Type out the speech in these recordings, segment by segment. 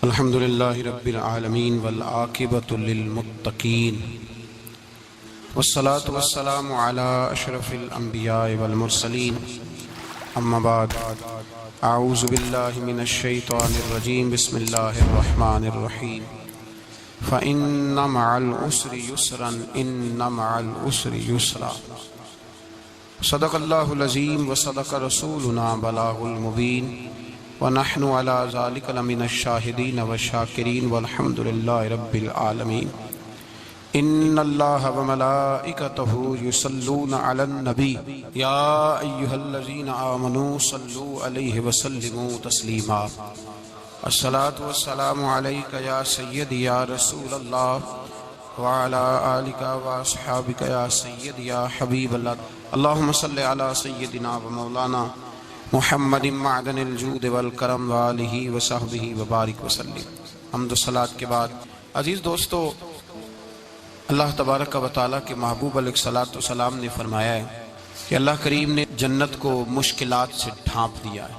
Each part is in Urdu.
الحمد لله رب العالمين والعاقبة للمتقين والصلاة والسلام على أشرف الأنبياء والمرسلين أما بعد أعوذ بالله من الشيطان الرجيم بسم الله الرحمن الرحيم فإن مع العسر يسرا إن مع العسر يسرا صدق الله العظيم وصدق رسولنا بلاغ المبين ونحن على ذلك لمن الشاهدين والشاكرين والحمد لله رب العالمين إن الله وملائكته يصلون على النبي يا أيها الذين آمنوا صلوا عليه وسلموا تسليما الصلاة والسلام عليك يا سيدي يا رسول الله وعلى آلك وأصحابك يا سيدي يا حبيب الله اللهم صل على سيدنا ومولانا محمد معدن الجود والکرم وآلہ وصحبہ وبارک وسلم۔ حمد و صلاۃ کے بعد عزیز دوستو، اللہ تبارک و تعالیٰ کے محبوب علیہ الصلوۃ والسلام نے فرمایا ہے کہ اللہ کریم نے جنت کو مشکلات سے ڈھانپ دیا ہے۔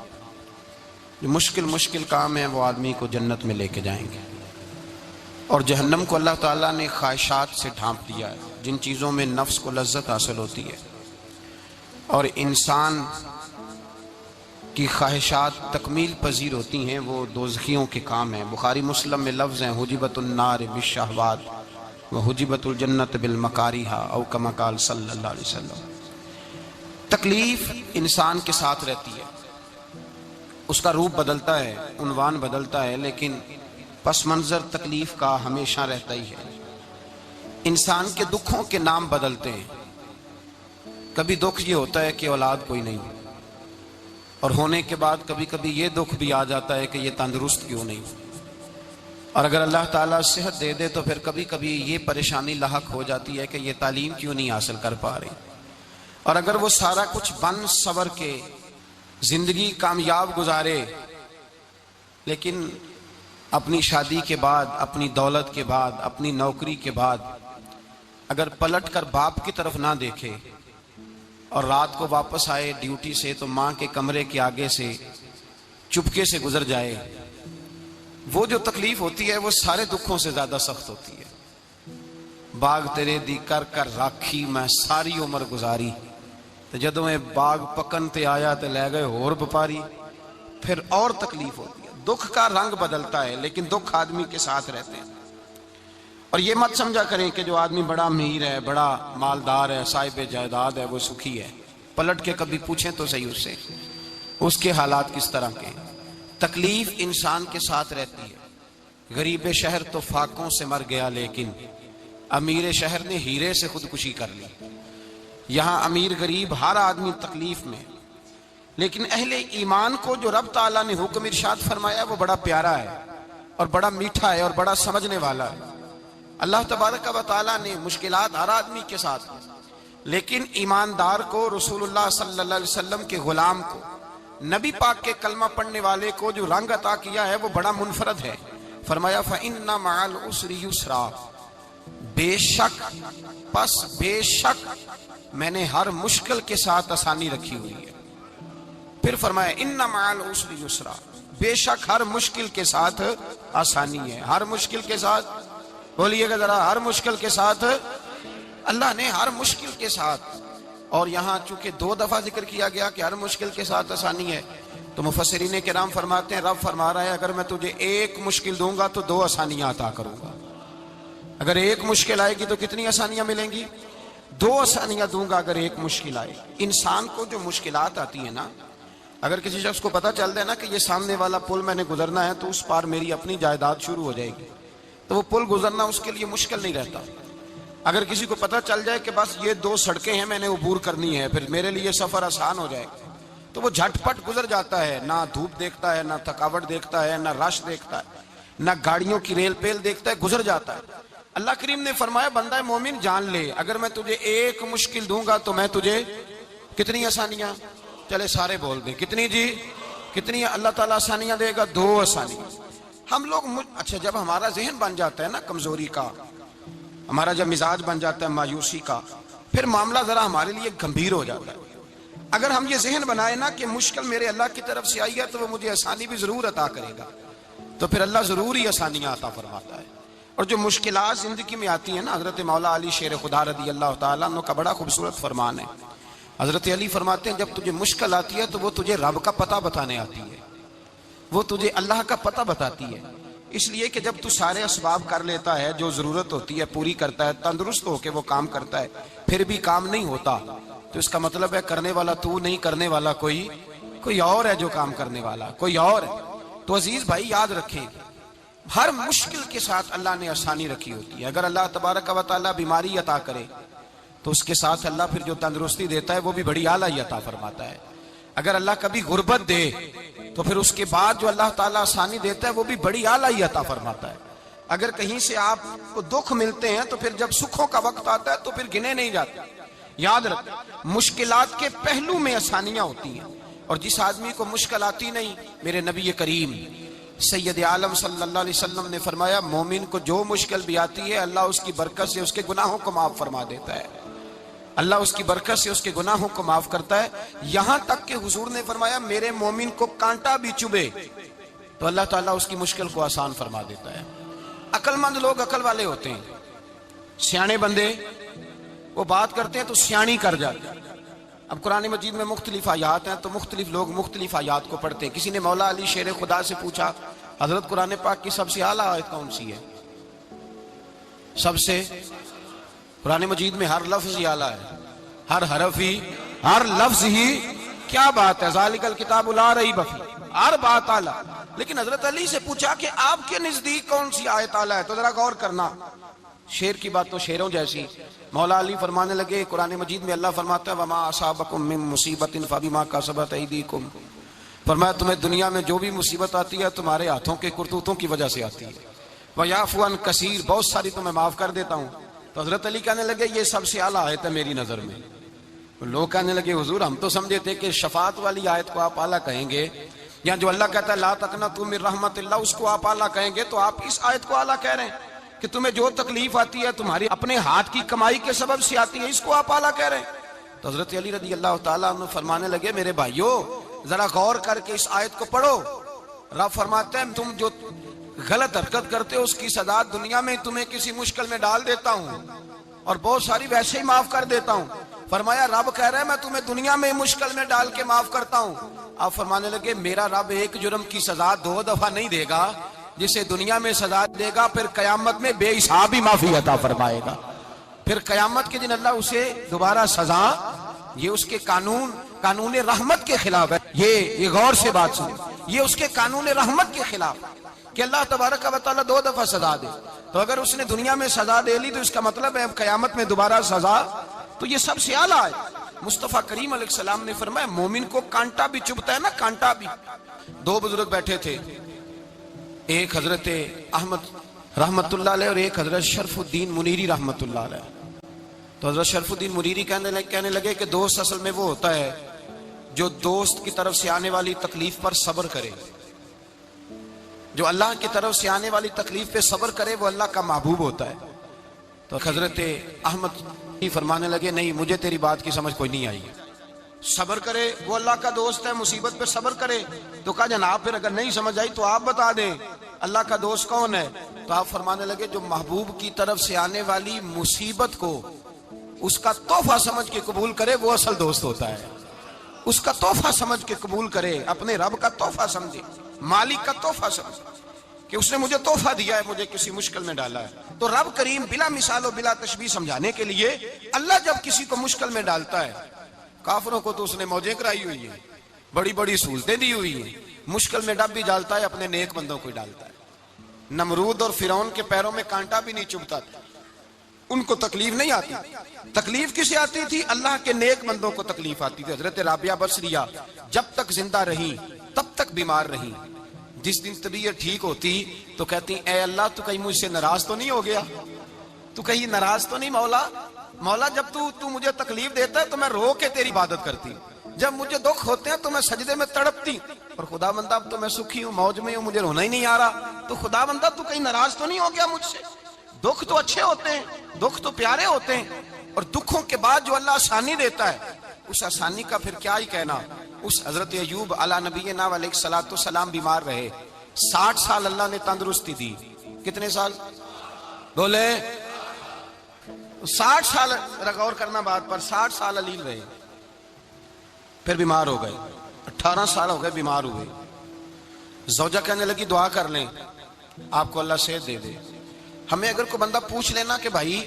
جو مشکل کام ہیں وہ آدمی کو جنت میں لے کے جائیں گے، اور جہنم کو اللہ تعالیٰ نے خواہشات سے ڈھانپ دیا ہے، جن چیزوں میں نفس کو لذت حاصل ہوتی ہے، اور انسان کی خواہشات تکمیل پذیر ہوتی ہیں، وہ دوزخیوں کے کام ہیں۔ بخاری مسلم میں لفظ ہیں حجبت النار بالشہوات وحجبت الجنت بالمکارہ، او کما قال صلی اللہ علیہ وسلم۔ تکلیف انسان کے ساتھ رہتی ہے، اس کا روپ بدلتا ہے، عنوان بدلتا ہے، لیکن پس منظر تکلیف کا ہمیشہ رہتا ہی ہے۔ انسان کے دکھوں کے نام بدلتے ہیں۔ کبھی دکھ یہ ہوتا ہے کہ اولاد کوئی نہیں، اور ہونے کے بعد کبھی کبھی یہ دکھ بھی آ جاتا ہے کہ یہ تندرست کیوں نہیں، اور اگر اللہ تعالیٰ صحت دے دے تو پھر کبھی کبھی یہ پریشانی لاحق ہو جاتی ہے کہ یہ تعلیم کیوں نہیں حاصل کر پا رہے، اور اگر وہ سارا کچھ بن سور کے زندگی کامیاب گزارے، لیکن اپنی شادی کے بعد، اپنی دولت کے بعد، اپنی نوکری کے بعد اگر پلٹ کر باپ کی طرف نہ دیکھے اور رات کو واپس آئے ڈیوٹی سے تو ماں کے کمرے کے آگے سے چپکے سے گزر جائے، وہ جو تکلیف ہوتی ہے وہ سارے دکھوں سے زیادہ سخت ہوتی ہے۔ باغ تیرے دی کر کر راکھی میں ساری عمر گزاری، تو جدوں میں باغ پکن تے آیا تے لے گئے اور بپاری، پھر اور تکلیف ہوتی ہے۔ دکھ کا رنگ بدلتا ہے، لیکن دکھ آدمی کے ساتھ رہتے ہیں۔ اور یہ مت سمجھا کریں کہ جو آدمی بڑا امیر ہے، بڑا مالدار ہے، صاحب جائیداد ہے، وہ سکھی ہے۔ پلٹ کے کبھی پوچھیں تو صحیح اس سے، اس کے حالات کس طرح کے۔ تکلیف انسان کے ساتھ رہتی ہے۔ غریب شہر تو فاقوں سے مر گیا، لیکن امیر شہر نے ہیرے سے خودکشی کر لی۔ یہاں امیر غریب ہر آدمی تکلیف میں، لیکن اہل ایمان کو جو رب تعالیٰ نے حکم ارشاد فرمایا وہ بڑا پیارا ہے، اور بڑا میٹھا ہے، اور بڑا سمجھنے والا ہے۔ اللہ تبارک و تعالیٰ نے مشکلات ہر آدمی کے ساتھ، لیکن ایماندار کو، رسول اللہ صلی اللہ علیہ وسلم کے غلام کو، نبی پاک کے کلمہ پڑھنے والے کو جو رنگ عطا کیا ہے وہ بڑا منفرد ہے۔ فرمایا فَإِنَّ مَعَ الْعُسْرِ يُسْرًا، بے شک میں نے ہر مشکل کے ساتھ آسانی رکھی ہوئی ہے۔ پھر فرمایا اِنَّ مَعَ الْعُسْرِ يُسْرًا، بے شک ہر مشکل کے ساتھ آسانی ہے۔ ہر مشکل کے ساتھ بولیے گا ذرا، ہر مشکل کے ساتھ، اللہ نے ہر مشکل کے ساتھ، اور یہاں چونکہ 2 دفعہ ذکر کیا گیا کہ ہر مشکل کے ساتھ آسانی ہے، تو مفسرین کرام فرماتے ہیں رب فرما رہا ہے اگر میں تجھے 1 مشکل دوں گا تو 2 آسانیاں عطا کروں گا۔ اگر 1 مشکل آئے گی تو کتنی آسانیاں ملیں گی؟ 2 آسانیاں دوں گا اگر 1 مشکل آئے۔ انسان کو جو مشکلات آتی ہیں نا، اگر کسی شخص کو پتہ چل جائے نا کہ یہ سامنے والا پل میں نے گزرنا ہے تو اس پار میری اپنی جائیداد شروع ہو جائے گی، تو وہ پل گزرنا اس کے لیے مشکل نہیں رہتا۔ اگر کسی کو پتہ چل جائے کہ بس یہ 2 سڑکیں ہیں میں نے عبور کرنی ہے، پھر میرے لیے سفر آسان ہو جائے گا، تو وہ جھٹ پٹ گزر جاتا ہے، نہ دھوپ دیکھتا ہے، نہ تھکاوٹ دیکھتا ہے، نہ رش دیکھتا ہے، نہ گاڑیوں کی ریل پیل دیکھتا ہے، گزر جاتا ہے۔ اللہ کریم نے فرمایا بندہ مومن جان لے، اگر میں تجھے 1 مشکل دوں گا تو میں تجھے کتنی آسانیاں، چلے سارے بول دیں کتنی جی، کتنی اللہ تعالیٰ آسانیاں دے گا؟ 2 آسانیاں۔ ہم لوگ اچھا جب ہمارا ذہن بن جاتا ہے نا کمزوری کا، ہمارا جب مزاج بن جاتا ہے مایوسی کا، پھر معاملہ ذرا ہمارے لیے گمبھیر ہو جاتا ہے۔ اگر ہم یہ ذہن بنائے نا کہ مشکل میرے اللہ کی طرف سے آئی ہے تو وہ مجھے آسانی بھی ضرور عطا کرے گا، تو پھر اللہ ضرور ہی آسانیاں عطا فرماتا ہے۔ اور جو مشکلات زندگی میں آتی ہیں نا، حضرت مولا علی شیر خدا رضی اللہ تعالیٰ عنہ کا بڑا خوبصورت فرمان ہے۔ حضرت علی فرماتے ہیں جب تجھے مشکل آتی ہے تو وہ تجھے رب کا پتہ بتانے آتی ہے، وہ تجھے اللہ کا پتہ بتاتی ہے۔ اس لیے کہ جب تو سارے اسباب کر لیتا ہے، جو ضرورت ہوتی ہے پوری کرتا ہے، تندرست ہو کے وہ کام کرتا ہے، پھر بھی کام نہیں ہوتا، تو اس کا مطلب ہے کرنے والا تو نہیں، کرنے والا کوئی اور ہے جو کام کرنے والا، کوئی اور ہے۔ تو عزیز بھائی یاد رکھیں، ہر مشکل کے ساتھ اللہ نے آسانی رکھی ہوتی ہے۔ اگر اللہ تبارک و تعالیٰ بیماری عطا کرے تو اس کے ساتھ اللہ پھر جو تندرستی دیتا ہے وہ بھی بڑی اعلیٰ عطا فرماتا ہے۔ اگر اللہ کبھی غربت دے تو پھر اس کے بعد جو اللہ تعالیٰ آسانی دیتا ہے وہ بھی بڑی اعلیٰ عطا فرماتا ہے۔ اگر کہیں سے آپ کو دکھ ملتے ہیں تو پھر جب سکھوں کا وقت آتا ہے تو پھر گنے نہیں جاتے۔ یاد رکھیں، مشکلات کے پہلو میں آسانیاں ہوتی ہیں، اور جس آدمی کو مشکل آتی نہیں، میرے نبی کریم سید عالم صلی اللہ علیہ وسلم نے فرمایا مومن کو جو مشکل بھی آتی ہے اللہ اس کی برکت سے اس کے گناہوں کو معاف فرما دیتا ہے، اللہ اس کی برکت سے اس کے گناہوں کو معاف کرتا ہے۔ یہاں تک کہ حضور نے فرمایا میرے مومن کو کانٹا بھی چبھے تو اللہ تعالیٰ اس کی مشکل کو آسان فرما دیتا ہے۔ عقل مند لوگ عقل والے ہوتے ہیں، سیانے بندے وہ بات کرتے ہیں تو سیانی کر جاتے ہیں۔ اب قرآن مجید میں مختلف آیات ہیں تو مختلف لوگ مختلف آیات کو پڑھتے ہیں۔ کسی نے مولا علی شیر خدا سے پوچھا حضرت قرآن پاک کی سب سے اعلیٰ آیت کون سی ہے؟ سب سے قرآن مجید میں ہر لفظ ہی اعلیٰ ہے، ہر حرف ہی، ہر لفظ ہی، کیا بات ہے، ذالک الکتاب لا ریب فیہ، ہر بات اعلیٰ۔ لیکن حضرت علی سے پوچھا کہ آپ کے نزدیک کون سی آیت اعلیٰ ہے، تو ذرا غور کرنا، شیر کی بات تو شیروں جیسی۔ مولا علی فرمانے لگے قرآن مجید میں اللہ فرماتا ہے وَمَا أَصَابَكُم مِّن مُّصِيبَةٍ فَبِمَا كَسَبَتْ أَيْدِيكُم، فرمایا تمہیں دنیا میں جو بھی مصیبت آتی ہے تمہارے ہاتھوں کے کرتوتوں کی وجہ سے آتی ہے، وَيَعْفُو عَن كَثِيرٍ، بہت ساری تو میں معاف کر دیتا ہوں۔ تو حضرت علی کہنے لگے یہ سب سے اعلیٰ آیت ہے میری نظر میں۔ لوگ کہنے لگے حضور ہم تو سمجھے تھے کہ شفاعت والی آیت کو آپ اعلیٰ کہیں گے، یا جو اللہ کہتا ہے لا تقنطوا من رحمت اللہ اس کو آپ اعلیٰ کہیں گے، تو آپ اس آیت کو اعلیٰ کہہ رہے ہیں کہ تمہیں جو تکلیف آتی ہے تمہاری اپنے ہاتھ کی کمائی کے سبب سے آتی ہے، اس کو آپ اعلیٰ کہہ رہے ہیں۔ تو حضرت علی رضی اللہ تعالیٰ عنہ فرمانے لگے میرے بھائیو ذرا غور کر کے اس آیت کو پڑھو۔ رب فرماتے ہیں تم جو غلط حرکت کرتے ہو اس کی سزا دنیا میں تمہیں کسی مشکل میں ڈال دیتا ہوں اور بہت ساری ویسے ہی معاف کر دیتا ہوں۔ فرمایا رب کہہ رہا ہے میں تمہیں دنیا میں مشکل میں ڈال کے معاف کرتا ہوں۔ آپ فرمانے لگے میرا رب ایک جرم کی سزا 2 دفعہ نہیں دے گا، جسے دنیا میں سزا دے گا پھر قیامت میں بے حساب ہی معافی عطا فرمائے گا۔ پھر قیامت کے دن اللہ اسے دوبارہ سزا، یہ اس کے قانون رحمت کے خلاف ہے، یہ غور سے بات سنیں، یہ اس کے قانون رحمت کے خلاف کہ اللہ تبارک و تعالیٰ 2 دفعہ سزا دے۔ تو اگر اس نے دنیا میں سزا دے لی تو اس کا مطلب ہے قیامت میں دوبارہ سزا، تو یہ سب سے اعلیٰ ہے۔ مصطفیٰ کریم علیہ السلام نے فرمایا مومن کو کانٹا بھی چبھتا ہے نا، کانٹا بھی۔ 2 بزرگ بیٹھے تھے، ایک حضرت احمد رحمت اللہ علیہ اور ایک حضرت شرف الدین منیری رحمت اللہ علیہ۔ تو حضرت شرف الدین منیری کہنے لگے کہ دوست اصل میں وہ ہوتا ہے جو دوست کی طرف سے آنے والی تکلیف پر صبر کرے، جو اللہ کی طرف سے آنے والی تکلیف پہ صبر کرے وہ اللہ کا محبوب ہوتا ہے۔ تو حضرت احمد فرمانے لگے نہیں مجھے تیری بات کی سمجھ کوئی نہیں آئی، صبر کرے وہ اللہ کا دوست ہے، مصیبت پہ صبر کرے۔ تو کہا جناب پھر اگر نہیں سمجھ آئی تو آپ بتا دیں اللہ کا دوست کون ہے؟ تو آپ فرمانے لگے جو محبوب کی طرف سے آنے والی مصیبت کو اس کا تحفہ سمجھ کے قبول کرے وہ اصل دوست ہوتا ہے، اس کا تحفہ سمجھ کے قبول کرے، اپنے رب کا تحفہ سمجھے، مالک کا تحفہ سمجھے کہ اس نے مجھے تحفہ دیا ہے، مجھے کسی مشکل میں ڈالا ہے۔ تو رب کریم بلا مثال و بلا تشبیہ سمجھانے کے لیے اللہ جب کسی کو مشکل میں ڈالتا ہے، کافروں کو تو اس نے موجیں کرائی ہوئی ہیں، بڑی بڑی سہولتیں دی ہوئی ہیں، مشکل میں ڈب بھی ڈالتا ہے، اپنے نیک بندوں کو ہی ڈالتا ہے۔ نمرود اور فرعون کے پیروں میں کانٹا بھی نہیں چبھتا تھا، ان کو تکلیف نہیں آتی۔ تکلیف کسے آتی تھی؟ اللہ کے نیک بندوں کو تکلیف آتی تھی۔ حضرت رابعہ بصریہ جب تک زندہ رہی تب تک بیمار رہی، جس دن طبیعت ٹھیک ہوتی تو کہتی اے اللہ تو کہیں مجھ سے ناراض تو نہیں ہو گیا، تو کہیں ناراض تو نہیں مولا جب تو مجھے تکلیف دیتا ہے تو میں رو کے تیری عبادت کرتی ہوں، جب مجھے دکھ ہوتے ہیں تو میں سجدے میں تڑپتی، اور خدا بندہ اب تو میں سکھی ہوں، موج میں ہوں، مجھے رونا ہی نہیں آ رہا، تو خدا بندہ تو کہیں ناراض تو نہیں ہو گیا مجھ سے؟ دکھ تو اچھے ہوتے ہیں، دکھ تو پیارے ہوتے ہیں، اور دکھوں کے بعد جو اللہ آسانی دیتا ہے اس آسانی کا پھر کیا ہی کہنا۔ اس حضرت ایوب علی نبینا علیہ الصلوۃ والسلام بیمار رہے، 60 سال اللہ نے تندرستی دی. کتنے سال بولے؟ 60 سال. غور کرنا بات پر. 60 سال علیل رہے, پھر بیمار ہو گئے. 18 سال ہو گئے بیمار ہوئے. زوجہ کہنے لگی دعا کر لیں آپ کو اللہ صحت دے دے. ہمیں اگر کوئی بندہ پوچھ لینا کہ بھائی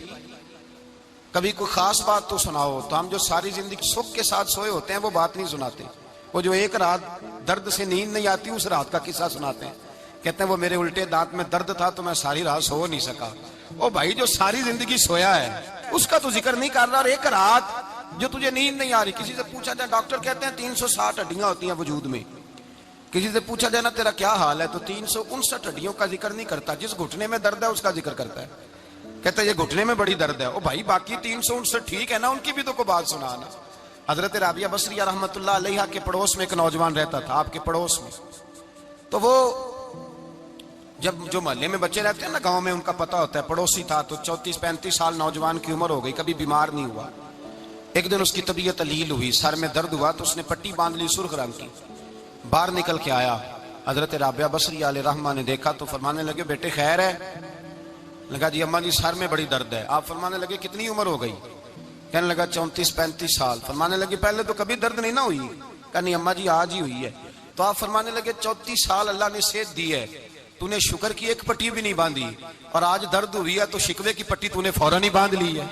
کبھی کوئی خاص بات تو سناؤ, تو ہم جو ساری زندگی سکھ کے ساتھ سوئے ہوتے ہیں وہ بات نہیں سناتے. وہ جو ایک رات درد سے نیند نہیں آتی اس رات کا قصہ سناتے ہیں. کہتے ہیں وہ میرے الٹے دانت میں درد تھا تو میں ساری رات سو نہیں سکا. او بھائی جو ساری زندگی سویا ہے اس کا تو ذکر نہیں کر رہا, اور ایک رات جو تجھے نیند نہیں آ رہی. کسی سے پوچھا جائے, ڈاکٹر کہتے ہیں 360 ہڈیاں ہوتی ہیں وجود میں. کسی سے پوچھا جائے نا تیرا کیا حال ہے, تو 359 ہڈیوں کا ذکر نہیں کرتا. جس گھٹنے میں درد ہے اس کا ذکر کرتا ہے. کہتا ہے یہ گھٹنے میں بڑی درد ہے. او بھائی باقی 359 ٹھیک ہے نا, ان کی بھی تو کوئی بات سنا نا. حضرت رابعہ بصریہ رحمت اللہ علیہ کے پڑوس میں ایک نوجوان رہتا تھا, آپ کے پڑوس میں. تو وہ جب جو محلے میں بچے رہتے ہیں نا گاؤں میں, ان کا پتہ ہوتا ہے. پڑوسی تھا تو 34-35 سال نوجوان کی عمر ہو گئی, کبھی بیمار نہیں ہوا. ایک دن اس کی طبیعت علیل ہوئی, سر میں درد ہوا, تو اس نے پٹی باندھ لی سرخ رنگ کی. باہر نکل کے آیا, حضرت رابعہ بصریہ علیہ رحمہ نے دیکھا تو فرمانے لگے بیٹے خیر ہے؟ لگا جی اماں جی سر میں بڑی درد ہے. آپ فرمانے لگے کتنی عمر ہو گئی؟ کہنے لگا 34-35 سال. فرمانے لگے پہلے تو کبھی درد نہیں نہ ہوئی؟ کہا نہیں اماں جی آج ہی ہوئی ہے. تو آپ فرمانے لگے 34 سال اللہ نے صحت دی ہے, تو نے شکر کی ایک پٹی بھی نہیں باندھی, اور آج درد ہوئی ہے تو شکوے کی پٹی تو نے فوراً ہی باندھ لی ہے.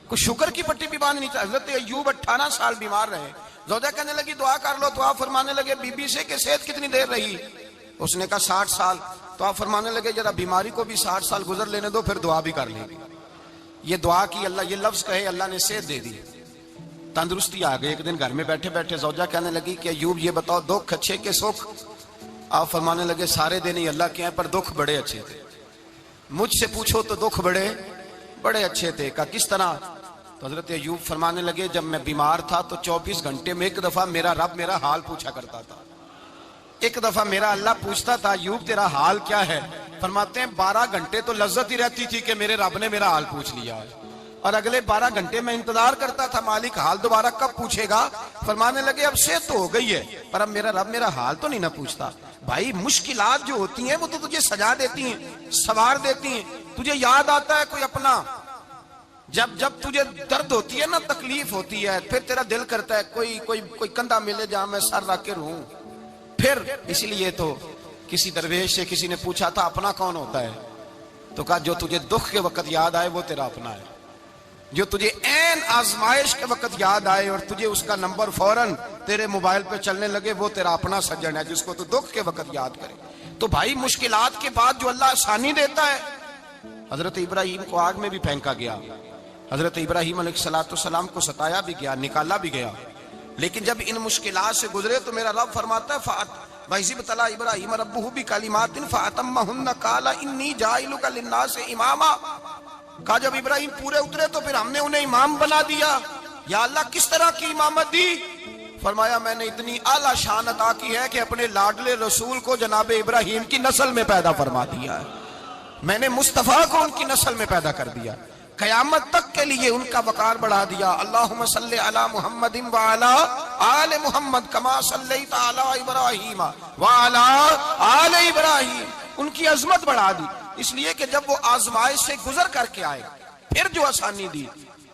کوئی شکر کی پٹی بھی باندھنی چاہیے. حضرت ایوب 18 سال بیمار رہے. زوجہ کہنے لگی دعا کر لو, تو آپ فرمانے لگے بی بی سے کہ صحت کتنی دیر رہی؟ اس نے کہا 60 سال. تو آپ فرمانے لگے ذرا بیماری کو بھی 60 سال گزر لینے دو, پھر دعا بھی کر لیں. یہ دعا کی, اللہ یہ لفظ کہے اللہ نے صحت دے دی, تندرستی آ گئی. ایک دن گھر میں بیٹھے بیٹھے زوجہ کہنے لگی کہ ایوب یہ بتاؤ دکھ اچھے کے سکھ؟ آپ فرمانے لگے سارے دن ہی اللہ کے ہیں, پر دکھ بڑے اچھے تھے. مجھ سے پوچھو تو دکھ بڑے اچھے تھے. کہا کس طرح؟ تو حضرت ایوب فرمانے لگے جب میں بیمار تھا تو 24 گھنٹے میں ایک دفعہ میرا رب میرا حال پوچھا کرتا تھا. ایک دفعہ میرا اللہ پوچھتا تھا ایوب تیرا حال کیا ہے؟ فرماتے ہیں 12 گھنٹے تو لذت ہی رہتی تھی کہ میرے رب نے میرا حال پوچھ لیا ہے, اور اگلے 12 گھنٹے میں انتظار کرتا تھا مالک حال دوبارہ کب پوچھے گا. فرمانے لگے اب صحت تو ہو گئی ہے, پر اب میرا رب میرا حال تو نہیں نہ پوچھتا. بھائی مشکلات جو ہوتی ہیں وہ تو تجھے سجا دیتی ہیں, سوار دیتی ہیں. تجھے یاد آتا ہے کوئی اپنا, جب تجھے درد ہوتی ہے نا, تکلیف ہوتی ہے, پھر تیرا دل کرتا ہے کوئی کندھا ملے جہاں میں سر رکھ کے رہوں. پھر اسی لیے تو کسی درویش سے کسی نے پوچھا تھا اپنا کون ہوتا ہے, تو کہا جو تجھے دکھ کے وقت یاد آئے وہ تیرا اپنا ہے. جو تجھے عین آزمائش کے وقت یاد آئے اور تجھے اس کا نمبر فوراً تیرے موبائل پہ چلنے لگے, وہ تیرا اپنا سجن ہے جس کو تو دکھ کے وقت یاد کرے. تو بھائی مشکلات کے بعد جو اللہ آسانی دیتا ہے. حضرت ابراہیم کو آگ میں بھی پھینکا گیا, حضرت ابراہیم علیہ السلام کو ستایا بھی گیا, نکالا بھی گیا, لیکن جب ان مشکلات سے گزرے تو میرا رب فرماتا ہے وَإِذِ ابْتَلَىٰ إِبْرَاهِيمَ رَبُّهُ بِكَلِمَاتٍ فَأَتَمَّهُنَّ قَالَ إِنِّي جَاعِلُكَ لِلنَّاسِ إِمَامًا. کہا جب ابراہیم پورے اترے تو پھر ہم نے انہیں امام بنا دیا. یا اللہ کس طرح کی امامت دی؟ فرمایا میں نے اتنی اعلیٰ شان عطا کی ہے کہ اپنے لاڈلے رسول کو جناب ابراہیم کی نسل میں پیدا فرما دیا ہے. میں نے مصطفیٰ کو ان کی نسل میں پیدا کر دیا, قیامت تک کے لیے ان کا وقار بڑھا دیا. اللہم صلی علی محمد وعلی آل محمد کما صلیت علی ابراہیم وعلی آل ابراہیم. ان کی عظمت بڑھا دی, اس لیے کہ جب وہ آزمائش سے گزر کر کے آئے پھر جو آسانی دی.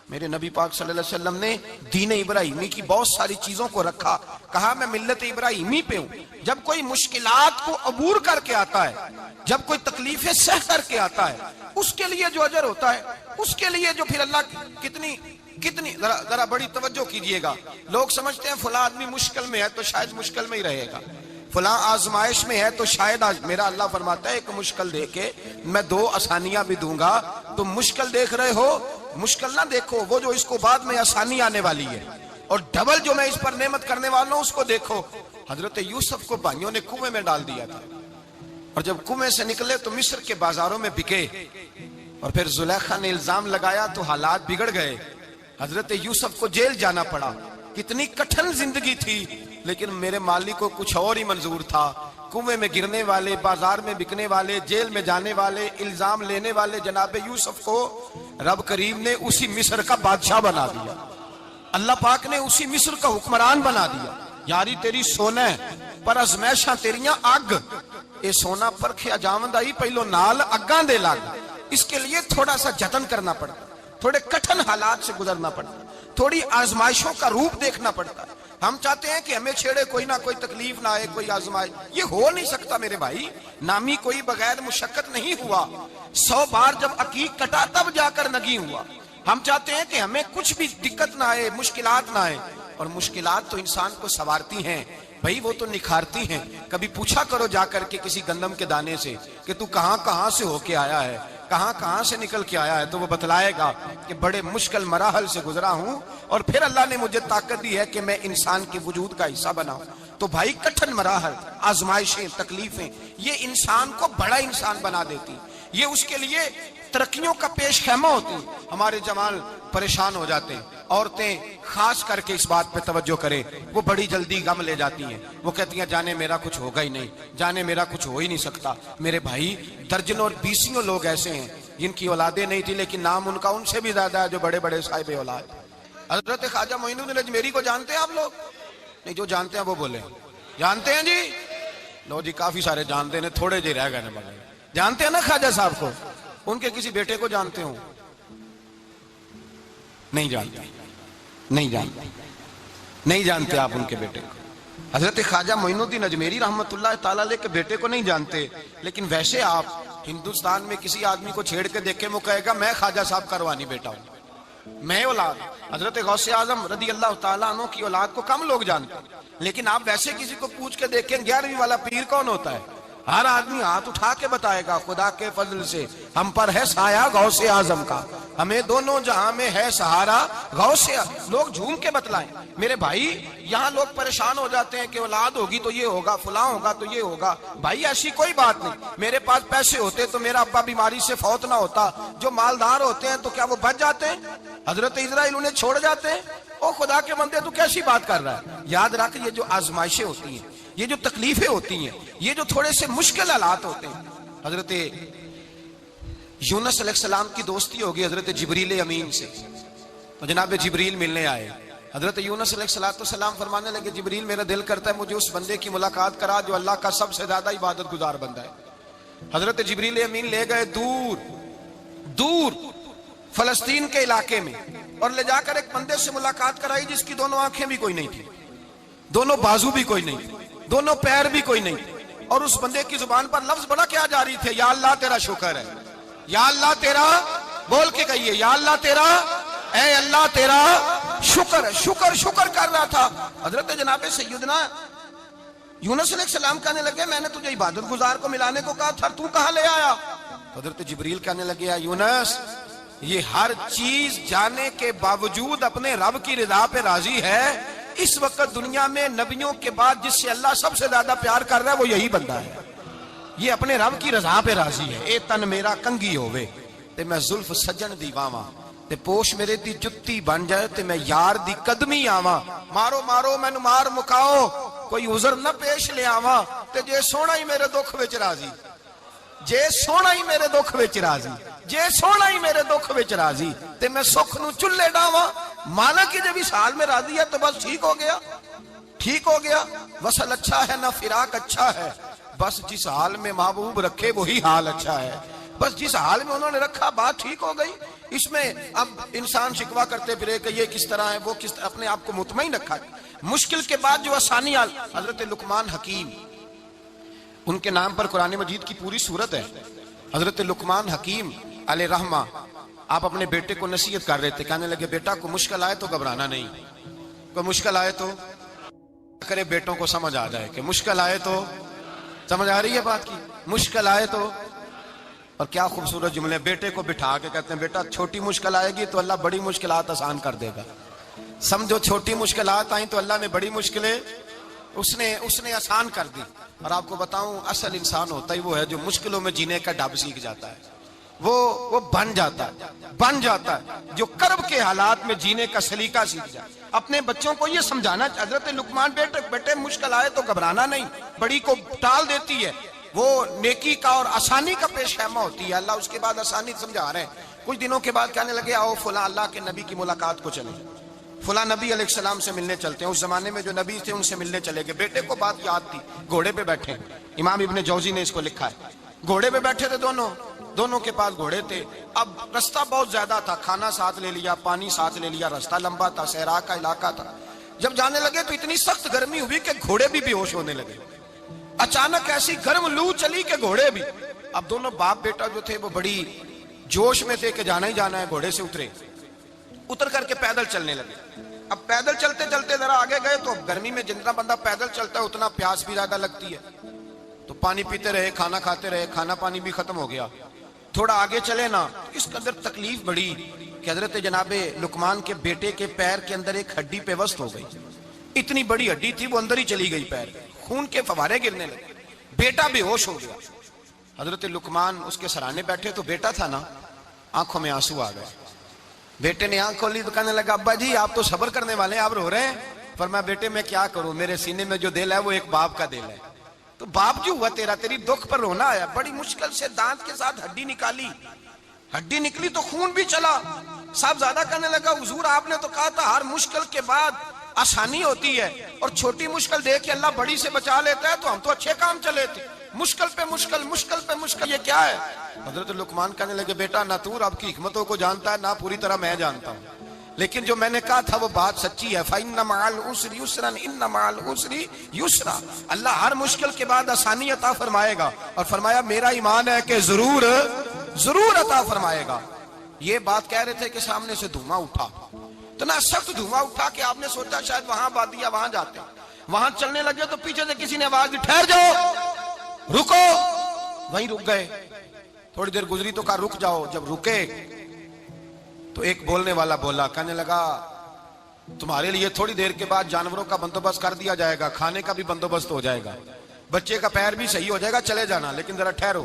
میرے نبی پاک صلی اللہ علیہ وسلم نے دین ابراہیمی کی بہت ساری چیزوں کو رکھا, کہا میں ملت ابراہیمی پہ ہوں. جب کوئی مشکلات کو عبور کر کے آتا ہے, جب کوئی تکلیفیں سہ کر کے آتا ہے, اس کے لیے جو اجر ہوتا ہے, اس کے لیے جو پھر اللہ کتنی ذرا بڑی توجہ کیجئے گا. لوگ سمجھتے ہیں فلاں آدمی مشکل میں ہے تو شاید مشکل میں ہی رہے گا, فلاں آزمائش میں ہے تو شاید میرا اللہ فرماتا ہے ایک مشکل دے کے میں 2 آسانیاں بھی دوں گا. تم مشکل دیکھ رہے ہو, مشکل نہ دیکھو, وہ جو اس کو بعد میں آسانی آنے والی ہے, اور ڈبل جو میں اس پر نعمت کرنے والا ہوں اس کو دیکھو. حضرت یوسف کو بھائیوں نے کنویں میں ڈال دیا تھا, اور جب کنویں سے نکلے تو مصر کے بازاروں میں بکے, اور پھر زلیخا نے الزام لگایا تو حالات بگڑ گئے. حضرت یوسف کو جیل جانا پڑا. کتنی کٹھن زندگی تھی, لیکن میرے مالک کو کچھ اور ہی منظور تھا. کنویں میں گرنے والے, بازار میں بکنے والے, جیل میں جانے والے, الزام لینے والے جناب یوسف کو رب کریم نے اسی مصر کا بادشاہ بنا دیا. اللہ پاک نے اسی مصر کا حکمران بنا دیا. یاری تیری سونا ہے, پر ازمائشاں تیریاں اگ، اے سونا پرکھیا جاوندا ہی پہلو نال اگاں دے لگ، اس کے لیے تھوڑا سا جتن کرنا پڑتا، تھوڑے کٹھن حالات سے گزرنا پڑتا، تھوڑی آزمائشوں کا روپ دیکھنا پڑتا۔ ہم چاہتے ہیں کہ ہمیں چھیڑے کوئی نہ کوئی تکلیف نہ آئے، کوئی آزمائش، یہ ہو نہیں سکتا میرے بھائی۔ نامی کوئی بغیر مشقت نہیں ہوا، 100 بار جب عقیق کٹا تب جا کر نگی ہوا۔ ہم چاہتے ہیں کہ ہمیں کچھ بھی دقت نہ آئے، مشکلات نہ آئے، اور مشکلات تو انسان کو سنوارتی ہیں بھائی، وہ تو نکھارتی ہیں۔ کبھی پوچھا کرو جا کر کے کسی گندم کے دانے سے کہ تو کہاں کہاں سے ہو کے آیا ہے، کہاں کہاں سے نکل کے آیا ہے، تو وہ بتلائے گا کہ بڑے مشکل مراحل سے گزرا ہوں، اور پھر اللہ نے مجھے طاقت دی ہے کہ میں انسان کے وجود کا حصہ بناؤں۔ تو بھائی کٹھن مراحل، آزمائشیں، تکلیفیں، یہ انسان کو بڑا انسان بنا دیتی، یہ اس کے لیے ترقیوں کا پیش خیمہ ہوتی۔ ہمارے جوان پریشان ہو جاتے ہیں، عورتیں خاص کر کے اس بات پہ توجہ کریں، وہ بڑی جلدی غم لے جاتی ہیں، وہ کہتی ہیں جانے میرا کچھ ہوگا ہی نہیں، جانے میرا کچھ ہو ہی نہیں سکتا۔ میرے بھائی درجنوں اور بیسیوں لوگ ایسے ہیں جن کی اولادیں نہیں تھی، لیکن نام ان کا ان سے بھی زیادہ ہے جو بڑے بڑے صاحب اولاد۔ حضرت خواجہ معین الدین اجمیری کو جانتے ہیں آپ لوگ؟ نہیں، جو جانتے ہیں وہ بولے جانتے ہیں جی؟ لو جی، کافی سارے جانتے ہیں، تھوڑے جی رہ گئے نا مگر جانتے ہیں نا خواجہ صاحب کو؟ ان کے کسی بیٹے کو جانتے ہوں؟ نہیں جانتے، نہیں جانتے، نہیں جانتے آپ ان کے بیٹے کو۔ حضرت خواجہ معین الدین اجمیری رحمت اللہ تعالیٰ علیہ کے بیٹے کو نہیں جانتے، لیکن ویسے آپ ہندوستان میں کسی آدمی کو چھیڑ کے دیکھیں، وہ کہے گا میں خواجہ صاحب کا روحانی بیٹا ہوں، میں اولاد۔ حضرت غوث اعظم رضی اللہ تعالیٰ عنہ کی اولاد کو کم لوگ جانتے ہیں، لیکن آپ ویسے کسی کو پوچھ کے دیکھیں 11ویں والا پیر کون ہوتا ہے، ہر آدمی ہاتھ اٹھا کے بتائے گا خدا کے فضل سے ہم پر ہے سایہ غوث اعظم کا، ہمیں دونوں جہاں میں ہے سہارا غوث اعظم۔ لوگ جھوم کے بتلائیں میرے بھائی، یہاں لوگ پریشان ہو جاتے ہیں کہ اولاد ہوگی تو یہ ہوگا، فلاں ہوگا تو یہ ہوگا۔ بھائی ایسی کوئی بات نہیں، میرے پاس پیسے ہوتے تو میرا ابا بیماری سے فوت نہ ہوتا، جو مالدار ہوتے ہیں تو کیا وہ بچ جاتے ہیں؟ حضرت اسرائیل انہیں چھوڑ جاتے ہیں؟ او خدا کے بندے تو کیسی بات کر رہا ہے؟ یاد رکھ، یہ جو آزمائشیں ہوتی ہیں، یہ جو تکلیفیں ہوتی ہیں، یہ جو تھوڑے سے مشکل حالات ہوتے ہیں۔ حضرت یونس علیہ السلام کی دوستی ہوگی حضرت جبریل امین سے، تو جناب جبریل ملنے آئے۔ حضرت یونس علیہ السلام فرمانے لگے جبریل میرا دل کرتا ہے مجھے اس بندے کی ملاقات کرا جو اللہ کا سب سے زیادہ عبادت گزار بندہ ہے۔ حضرت جبریل امین لے گئے دور دور فلسطین کے علاقے میں، اور لے جا کر ایک بندے سے ملاقات کرائی جس کی دونوں آنکھیں بھی کوئی نہیں تھی، دونوں بازو بھی کوئی نہیں تھی، دونوں پیر بھی کوئی نہیں تھی، اور اس بندے کی زبان پر لفظ بڑا کیا جاری تھے، یا اللہ تیرا شکر ہے، یا اللہ تیرا، بول کے کہیے یا اللہ تیرا، اے اللہ تیرا شکر ہے، شکر شکر کر رہا تھا۔ حضرت جناب سیدنا یونس علیہ السلام کہنے لگے میں نے تجھے عبادت گزار کو ملانے کو کہا تھا، تو کہاں لے آیا؟ حضرت جبریل کہنے لگے یا یونس، یہ ہر چیز جانے کے باوجود اپنے رب کی رضا پہ راضی ہے۔ اس وقت دنیا میں نبیوں کے بعد جس سے اللہ سب سے زیادہ پیار کر رہا ہے وہ یہی بندہ ہے، یہ اپنے رب کی رضا پہ راضی ہے۔ اے تن میرا کنگھی ہووے تے میں زلف سجن دی واواں، تے پوش میرے دی جتی بن جائے تے میں یار دی قدمی آواں، مارو مارو مینوں مار مکاؤ کوئی عذر نہ پیش لے آواں، تے جے سونا ہی میرے دکھ وچ راضی، جے سونا ہی میرے دکھ وچ راضی، جے سونا ہی میرے دکھ وچ راضی، تے میں سکھ نو چلے ڈاواں۔ مانا کہ جب اس حال میں راضی ہے تو بس ٹھیک ہو گیا، ٹھیک ہو گیا۔ وصل اچھا ہے نہ فراق اچھا ہے، بس جس حال میں محبوب رکھے وہی حال اچھا ہے، بس جس حال میں انہوں نے رکھا بات ٹھیک ہو گئی۔ اس میں اب انسان شکوا کرتے پھرے کہ یہ کس طرح ہے، وہ کس طرح، اپنے آپ کو مطمئن رکھا۔ مشکل کے بعد جو آسانی آل، حضرت لقمان حکیم، ان کے نام پر قرآن مجید کی پوری سورت ہے۔ حضرت لقمان حکیم علیہ رحمہ آپ اپنے بیٹے کو نصیحت کر رہے تھے، کہنے لگے بیٹا کو مشکل آئے تو گھبرانا نہیں، کوئی مشکل آئے تو کرے، بیٹوں کو سمجھ آ جائے کہ مشکل آئے تو، سمجھ آ رہی ہے بات کی، مشکل آئے تو۔ اور کیا خوبصورت جملے، بیٹے کو بٹھا کے کہتے ہیں بیٹا چھوٹی مشکل آئے گی تو اللہ بڑی مشکلات آسان کر دے گا، سمجھو چھوٹی مشکلات آئیں تو اللہ نے بڑی مشکلیں اس نے آسان کر دی۔ اور آپ کو بتاؤں اصل انسان ہوتا ہی وہ ہے جو مشکلوں میں جینے کا ڈب سیکھ جاتا ہے، وہ بن جاتا ہے جو کرب کے حالات میں جینے کا سلیقہ سیکھ جائے۔ اپنے بچوں کو یہ سمجھانا، حضرت لقمان بیٹے مشکل آئے تو گھبرانا نہیں، بڑی کو ٹال دیتی ہے، وہ نیکی کا اور آسانی کا پیش خیمہ ہوتی ہے۔ اللہ اس کے بعد آسانی سمجھا رہے ہیں۔ کچھ دنوں کے بعد کہنے لگے آؤ فلاں اللہ کے نبی کی ملاقات کو چلیں، فلاں نبی علیہ السلام سے ملنے چلتے ہیں. اس زمانے میں جو نبی تھے ان سے ملنے چلے گئے. بیٹے کو بات یاد تھی, گھوڑے پہ بیٹھے. امام ابن جوزی نے اس کو لکھا ہے. گھوڑے پہ بیٹھے تھے دونوں کے پاس گھوڑے تھے. اب رستہ بہت زیادہ تھا, کھانا ساتھ لے لیا, پانی ساتھ لے لیا, رستہ لمبا تھا, صحرا کا علاقہ تھا. جب جانے لگے تو اتنی سخت گرمی ہوئی کہ گھوڑے بھی بے ہوش ہونے لگے. اچانک ایسی گرم لو چلی کہ گھوڑے بھی. اب دونوں باپ بیٹا جو تھے وہ بڑی جوش میں تھے کہ جانا ہی جانا ہے. گھوڑے سے اتر کر کے پیدل چلنے لگے. اب پیدل چلتے چلتے ذرا آگے گئے تو گرمی میں جتنا بندہ پیدل چلتا ہے اتنا پیاس بھی زیادہ لگتی ہے. تو پانی پیتے رہے, کھانا کھاتے رہے, کھانا پانی بھی ختم ہو گیا. تھوڑا آگے چلے نا, اس قدر تکلیف بڑی کہ حضرت جناب لقمان کے بیٹے کے پیر کے اندر ایک ہڈی پیوست ہو گئی. اتنی بڑی ہڈی تھی وہ اندر ہی چلی گئی پیر, خون کے فوارے گرنے لگے. بیٹا بے ہوش ہو گیا. حضرت لقمان اس کے سرانے بیٹھے تو بیٹا تھا نا, آنکھوں میں آنسو آ گئے. بیٹے نے آنکھ کھولی تو کہنے لگا ابا جی آپ تو صبر کرنے والے ہیں, آپ رو رہے ہیں. فرمایا بیٹے میں کیا کروں, میرے سینے میں جو دل ہے وہ ایک باپ کا دل ہے. تو باپ جو ہوا تیرا, تیری دکھ پر رونا آیا. بڑی مشکل سے دانت کے ساتھ ہڈی نکالی, ہڈی نکلی تو خون بھی چلا. صاحب زیادہ کہنے لگا حضور آپ نے تو کہا تھا ہر مشکل کے بعد آسانی ہوتی ہے, اور چھوٹی مشکل دیکھ کے اللہ بڑی سے بچا لیتا ہے, تو ہم تو اچھے کام چلے تھے. مشکل پہ مشکل, مشکل پہ مشکل, یہ کیا ہے؟ حضرت لقمان کہنے لگے بیٹا نہ تو رب کی حکمتوں کو جانتا ہے نہ پوری طرح میں جانتا ہوں, لیکن جو میں نے کہا تھا وہ بات سچی ہے. فَإِنَّ مَعَ الْعُسْرِ يُسْرًا إِنَّ مَعَ الْعُسْرِ يُسْرًا. اللہ ہر مشکل کے بعد آسانی عطا فرمائے گا, اور فرمایا میرا ایمان ہے کہ ضرور عطا فرمائے گا. یہ بات کہہ رہے تھے کہ سامنے سے دھواں اٹھا, اتنا سخت دھواں اٹھا کہ آپ نے سوچا شاید وہاں بادیا, وہاں جاتے. وہاں چلنے لگے تو پیچھے سے کسی نے آواز دی, ٹھہر جاؤ, رکو. وہیں رک گئے. تھوڑی دیر گزری تو کہا رک جاؤ. جب رکے تو ایک بولنے والا بولا, کہنے لگا تمہارے لیے تھوڑی دیر کے بعد جانوروں کا بندوبست کر دیا جائے گا, کھانے کا بھی بندوبست ہو جائے گا, بچے کا پیر بھی صحیح ہو جائے گا, چلے جانا, لیکن ذرا ٹھہرو.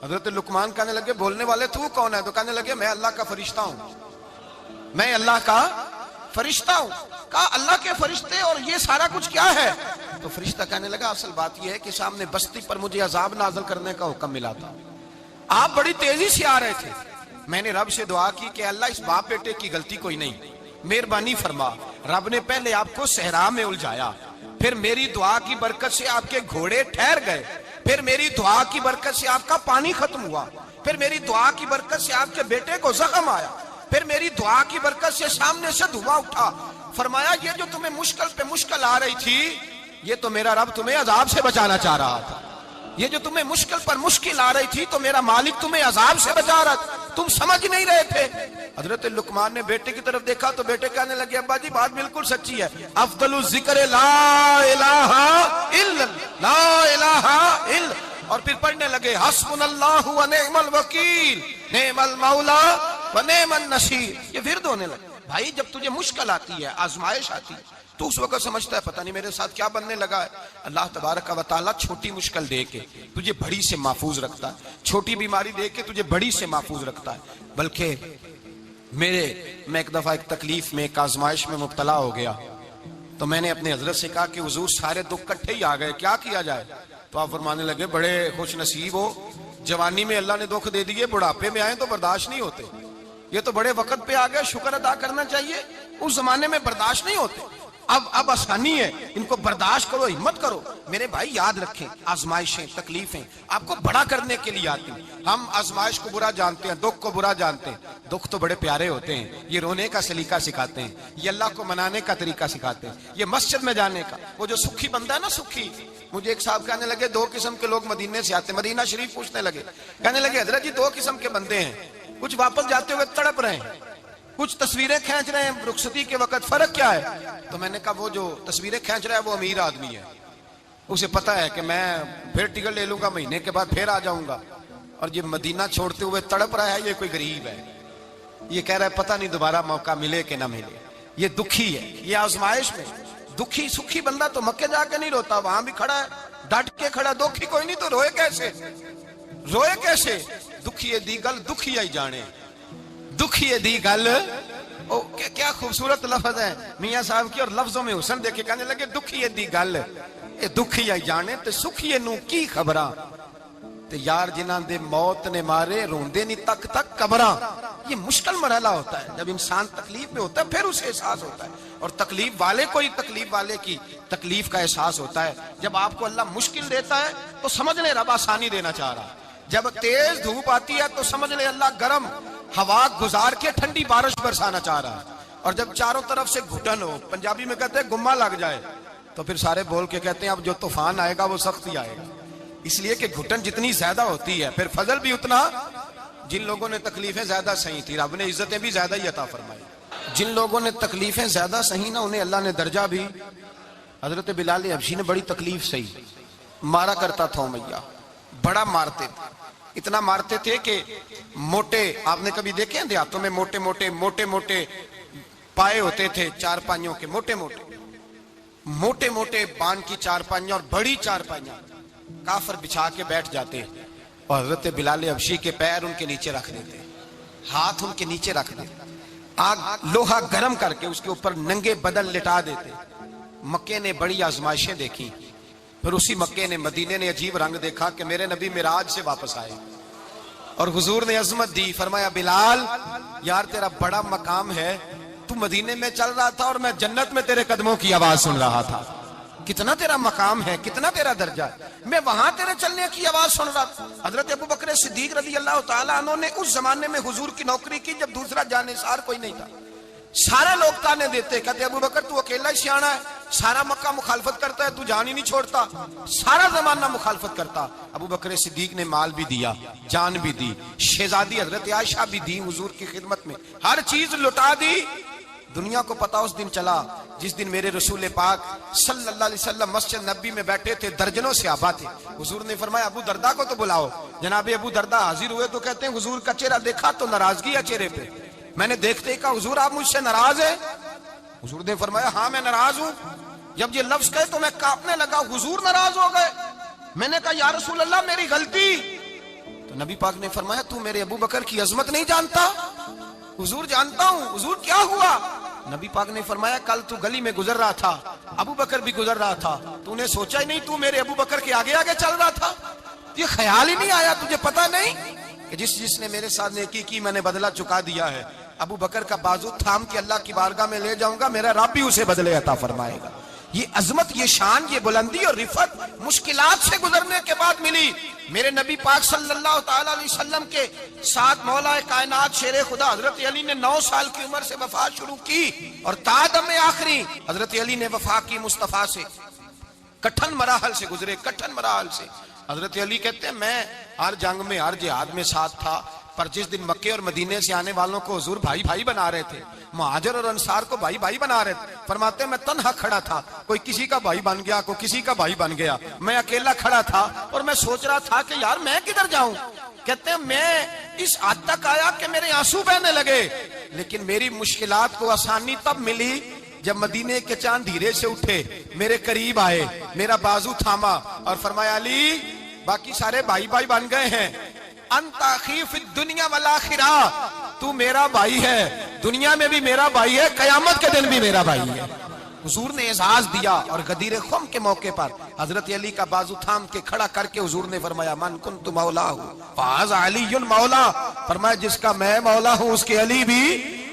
حضرت لقمان کہنے لگے بولنے والے تو کون ہے؟ تو کہنے لگے میں اللہ کا فرشتہ ہوں, میں اللہ کا فرشتہ ہوں. کہا اللہ کے فرشتے اور یہ سارا کچھ کیا ہے؟ تو فرشتہ کہنے لگا اصل بات یہ ہے کہ سامنے بستی پر مجھے عذاب نازل کرنے کا حکم ملا تھا, آپ بڑی تیزی سے آ رہے تھے. میں نے رب سے دعا کی کہ اللہ اس باپ بیٹے کی غلطی کوئی نہیں, مہربانی فرما. رب نے پہلے آپ کو صحرا میں الجھایا, پھر میری دعا کی برکت سے آپ کے گھوڑے ٹھہر گئے, پھر میری دعا کی برکت سے آپ کا پانی ختم ہوا, پھر میری دعا کی برکت سے آپ کے بیٹے کو زخم آیا, پھر میری دعا کی برکت سے سامنے سے دھواں اٹھا. فرمایا یہ جو تمہیں مشکل پہ مشکل آ رہی تھی, یہ تو میرا رب تمہیں عذاب سے بچانا چاہ رہا تھا. یہ جو تمہیں مشکل پر مشکل آ رہی تھی تو میرا مالک تمہیں عذاب سے بچا رہا تھا, تم سمجھ نہیں رہے تھے. حضرت لقمان نے بیٹے کی طرف دیکھا تو بیٹے کہنے لگے ابا جی بات بالکل سچی ہے, افضل الذکر لا الہ الا لا الہ الا, اور پھر پڑھنے لگے حسبنا اللہ و نعم الوکیل نعم المولا و نعم النصیر. یہ ورد ہونے لگے. بھائی جب تجھے مشکل آتی ہے, آزمائش آتی ہے, تو اس وقت سمجھتا ہے پتہ نہیں میرے ساتھ کیا بننے لگا ہے. اللہ تبارک و تعالیٰ چھوٹی مشکل دے کے تجھے بڑی سے محفوظ رکھتا ہے, چھوٹی بیماری دے کے تجھے بڑی سے محفوظ رکھتا ہے. بلکہ میں ایک دفعہ ایک تکلیف میں, ایک آزمائش میں مبتلا ہو گیا, تو میں نے اپنے حضرت سے کہا کہ حضور سارے دکھ کٹھے ہی آ گئے, کیا کیا جائے؟ تو آپ فرمانے لگے بڑے خوش نصیب ہو, جوانی میں اللہ نے دکھ دے دیے, بڑھاپے میں آئے تو برداشت نہیں ہوتے. یہ تو بڑے وقت پہ آ گئے, شکر ادا کرنا چاہیے. اس زمانے میں برداشت نہیں ہوتے, اب آسانی ہے, ان کو برداشت کرو, ہمت کرو. میرے بھائی یاد رکھیں آزمائشیں تکلیفیں آپ کو بڑا کرنے کے لیے آتی ہیں. ہم آزمائش کو برا جانتے ہیں, دکھ کو برا جانتے ہیں. دکھ تو بڑے پیارے ہوتے ہیں, یہ رونے کا سلیقہ سکھاتے ہیں, یہ اللہ کو منانے کا طریقہ سکھاتے ہیں, یہ مسجد میں جانے کا. وہ جو سکھی بندہ ہے نا, سکھی, مجھے ایک صاحب کہنے لگے 2 قسم کے لوگ مدینے سے آتے ہیں, مدینہ شریف پوچھنے لگے, کہنے لگے حضرت جی 2 قسم کے بندے ہیں, کچھ واپس جاتے ہوئے تڑپ رہے ہیں, کچھ تصویریں کھینچ رہے ہیں رخصتی کے وقت, فرق کیا ہے؟ تو میں نے کہا وہ جو تصویریں کھینچ رہا ہے وہ امیر آدمی ہے, اسے پتا ہے کہ میں پھر ٹکٹ لے لوں گا, مہینے کے بعد پھر آ جاؤں گا. اور یہ مدینہ چھوڑتے ہوئے تڑپ رہا ہے, یہ کوئی غریب ہے, یہ کہہ رہا ہے پتہ نہیں دوبارہ موقع ملے کہ نہ ملے. یہ دکھی ہے, یہ آزمائش میں. دکھی سکھی بندہ تو مکے جا کے نہیں روتا, وہاں بھی کھڑا ہے ڈٹ کے کھڑا. دکھی کوئی نہیں تو روئے کیسے, روئے کیسے؟ دکھی دی گل دکھی آئی جانے, دکھی دی گل. کیا خوبصورت لفظ ہے میاں صاحب کی, اور لفظوں میں حسن دیکھے. کہنے لگے دکھی دی گل, اے دکھی آئی جانے تے سکھی نو کی خبراں. تے یار جنہاں دے موت نے مارے روندے نہیں تک تک قبراں. یہ مشکل مرحلہ ہوتا ہے. جب انسان تکلیف میں ہوتا ہے پھر اسے احساس ہوتا ہے. اور تکلیف والے کو ہی تکلیف والے کی تکلیف کا احساس ہوتا ہے. جب آپ کو اللہ مشکل دیتا ہے تو سمجھ لیں رب آسانی دینا چاہ رہا ہے. جب تیز دھوپ آتی ہے تو سمجھ لیں اللہ گرم ہوا گزار کے ٹھنڈی بارش برسانا چاہ رہا ہے. اور جب چاروں طرف سے گھٹن ہو, پنجابی میں کہتے ہیں گما لگ جائے, تو پھر سارے بول کے کہتے ہیں اب جو طوفان آئے گا وہ سخت ہی آئے گا. اس لیے کہ گھٹن جتنی زیادہ ہوتی ہے پھر فضل بھی اتنا. جن لوگوں نے تکلیفیں زیادہ سہی تھی رب نے عزتیں بھی زیادہ ہی عطا فرمائی. جن لوگوں نے تکلیفیں زیادہ سہی نا انہیں اللہ نے درجہ بھی. حضرت بلال حبشی نے بڑی تکلیف سہی, مارا کرتا تھا امیہ, بڑا مارتے تھے. اتنا مارتے تھے کہ موٹے, آپ نے کبھی دیکھے ہیں دیہاتوں میں موٹے موٹے پائے ہوتے تھے چار پائیوں کے, موٹے موٹے بان کی چار پائیاں اور بڑی چار پائیاں کافر بچھا کے بیٹھ جاتے اور حضرت بلال حبشی کے پیر ان کے نیچے رکھ دیتے, ہاتھ ان کے نیچے رکھ دیتے, آگ لوہا گرم کر کے اس کے اوپر ننگے بدن لٹا دیتے. مکے نے بڑی آزمائشیں دیکھی, پھر اسی مکے نے مدینے نے عجیب رنگ دیکھا کہ میرے نبی معراج سے واپس آئے اور حضور نے عظمت دی. فرمایا بلال یار تیرا بڑا مقام ہے, تو مدینے میں چل رہا تھا اور میں جنت میں تیرے قدموں کی آواز سن رہا تھا. کتنا تیرا مقام ہے, کتنا تیرا درجہ ہے, میں وہاں تیرے چلنے کی آواز سن رہا تھا. حضرت ابو بکر صدیق رضی اللہ تعالیٰ عنہ نے اس زمانے میں حضور کی نوکری کی جب دوسرا جانثار کوئی نہیں تھا. سارے لوگ تانے دیتے, کہتے ابو بکر تو اکیلا ہی سیانا ہے, سارا مکہ مخالفت کرتا ہے, تو جان ہی نہیں چھوڑتا, سارا زمانہ مخالفت کرتا. ابو بکر صدیق نے مال بھی دیا, جان بھی دی, شہزادی حضرت عائشہ بھی دی حضور کی خدمت میں, ہر چیز لٹا دی. دنیا کو پتا اس دن چلا جس دن میرے رسول پاک صلی اللہ علیہ وسلم مسجد نبی میں بیٹھے تھے, درجنوں صحابہ تھے. حضور نے فرمایا ابو دردہ کو تو بلاؤ. جناب ابو دردہ حاضر ہوئے تو کہتے ہیں حضور کا چہرہ دیکھا تو ناراضگی ہے چہرے پہ. میں نے دیکھتے ہی کہا حضور آپ مجھ سے ناراض ہیں؟ حضور نے فرمایا ہاں میں ناراض ہوں. جب یہ لفظ کہے تو میں کانپنے لگا, حضور ناراض ہو گئے. میں نے کہا یا رسول اللہ میری غلطی. تو نبی پاک نے فرمایا تو میرے ابو بکر کی عظمت نہیں جانتا؟ حضور جانتا ہوں. حضور کیا ہوا؟ نبی پاک نے فرمایا کل تو گلی میں گزر رہا تھا, ابو بکر بھی گزر رہا تھا, تو نے سوچا ہی نہیں تو میرے ابو بکر کے آگے آگے چل رہا تھا؟ یہ خیال ہی نہیں آیا, تجھے پتا نہیں کہ جس نے میرے ساتھ نیکی کی میں نے بدلہ چکا دیا ہے. ابو بکر کا بازو تھام کے اللہ کی بارگاہ میں لے جاؤں گا, میرا رب بھی اسے بدلے عطا فرمائے گا. یہ عظمت, یہ شان, یہ بلندی اور رفعت مشکلات سے گزرنے کے بعد ملی. میرے نبی پاک صلی اللہ تعالی علیہ وسلم کے ساتھ مولا کائنات شیر خدا حضرت علی نے 9 سال کی عمر سے وفات شروع کی اور تا دم آخری حضرت علی نے وفا کی مصطفیٰ سے. کٹھن مراحل سے گزرے, کٹھن مراحل سے. حضرت علی کہتے ہیں میں ہر جنگ میں ہر جہاد میں ساتھ تھا, پر جس دن مکے اور مدینے سے آنے والوں کو حضور بھائی بھائی بنا رہے تھے, مہاجر اور انصار کو بھائی بھائی بنا رہے تھے, فرماتے ہیں میں تنہا کھڑا تھا, کوئی کسی کا بھائی بن گیا, کوئی کسی کا بھائی بن گیا, میں اکیلا کھڑا تھا اور میں سوچ رہا تھا کہ یار میں کدھر جاؤں. کہتے ہیں میں اس حد تک آیا کہ میرے آنسو بہنے لگے, لیکن میری مشکلات کو آسانی تب ملی جب مدینے کے چاند دھیرے سے اٹھے, میرے قریب آئے, میرا بازو تھاما اور فرمایا علی باقی سارے بھائی بھائی بن گئے ہیں, انت اخی فی الدنیا والآخرہ, تو میرا بھائی ہے, دنیا میں بھی میرا بھائی ہے, قیامت کے دن بھی میرا بھائی ہے. حضور نے اعزاز دیا اور غدیر خم کے موقع پر حضرت علی کا بازو تھام کے کھڑا کر کے حضور نے فرمایا من کنت مولا ہوں فہذا علی مولا, فرمایا جس کا میں مولا ہوں اس کے علی بھی